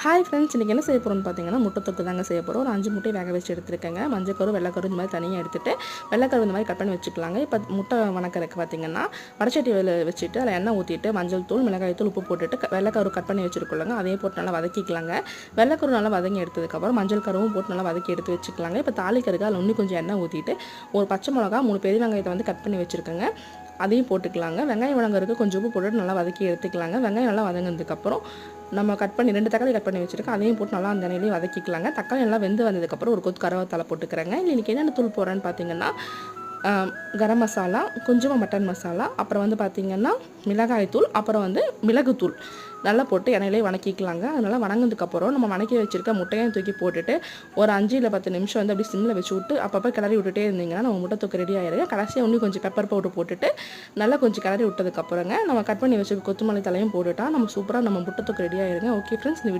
Hi friends, இன்றைக்கி என்ன செய்ய போகிறோம்னு பார்த்தீங்கன்னா முட்டை தொக்கு தாங்க செய்ய போகிறோம். ஒரு 5 முட்டையை வேக வச்சு எடுத்துருக்கேங்க. மஞ்சக்கரு வெள்ளைக்கரு இந்த மாதிரி தனியாக எடுத்துகிட்டு வெள்ளைக்கரு இந்த மாதிரி கட் பண்ணி வச்சுக்கலாங்க. இப்போ முட்டை வணக்கறதுக்கு பார்த்தீங்கன்னா வடச்சட்டி வச்சுட்டு அதில் எண்ணெய் ஊற்றிட்டு மஞ்சள் தூள், மிளகாய் தூள், உப்பு போட்டுட்டு வெள்ளைக்கரு கட் பண்ணி வச்சுருக்கோங்க. அதையும் போட்டு நல்லா வதக்கிக்கலாங்க. வெள்ளைக்கரு நல்லா வதங்கி எடுத்ததுக்கப்புறம் மஞ்சள் கருவும் போட்டு நல்லா வதக்கி எடுத்து வச்சுக்கலாங்க. இப்போ தாளிக்கருக்கு அதில் இன்னும் கொஞ்சம் எண்ணெய் ஊற்றிட்டு ஒரு பச்சை மிளகா 3 பெரிய வெங்காயத்தை வந்து கட் பண்ணி வச்சுருக்கேங்க. அதையும் போட்டுக்கலாங்க. வெங்காயம் வதங்கறதுக்கு கொஞ்சம் உப்பு போட்டுட்டு நல்லா வதக்கி எடுத்துக்கலாங்க. வெங்காயம் நல்லா வதங்கினதுக்கப்புறம் நம்ம கட் பண்ணி 2 தக்காளி கட் பண்ணி வச்சுருக்கேன். அதையும் போட்டு நல்லா அந்த எண்ணெயிலேயே வதக்கிக்கலாங்க. தக்காளி நல்லா வெந்து வந்ததுக்கப்புறம் ஒரு கொத்து கருவேப்பிலை போட்டுக்கிறேங்க. இன்றைக்கி என்னென்ன தூள் போடுறேன்னு பார்த்தீங்கன்னா கரம் மசாலா, கொஞ்சமாக மட்டன் மசாலா, அப்புறம் வந்து பார்த்திங்கன்னா மிளகாய் தூள், அப்புறம் வந்து மிளகுத்தூள் நல்லா போட்டு எண்ணெயிலே வணக்கிக்கலாங்க. அதனால் வணங்கினதுக்கப்புறம் நம்ம வணக்கி வச்சுருக்க முட்டையும் தூக்கி போட்டுட்டு ஒரு 5 இல்லை 10 நிமிஷம் வந்து அப்படி சிம்மில் வச்சு விட்டு அப்பப்போ கிளறி விட்டுட்டே இருந்தீங்கன்னா நம்ம முட்டை தொக்கு ரெடி ஆகிடுங்க. கடைசியாக இன்னும் கொஞ்சம் பெப்பர் பவுடர் போட்டுட்டு நல்லா கொஞ்சம் கிளறி விட்டதுக்கப்புறங்க நம்ம கட் பண்ணி வச்சு கொத்தமல்லி தலையும் போட்டுட்டா நம்ம சூப்பராக நம்ம முட்டை தொக்கு ரெடி ஆகிடுங்க. ஓகே ஃப்ரெண்ட்ஸ், இந்த வீடியோ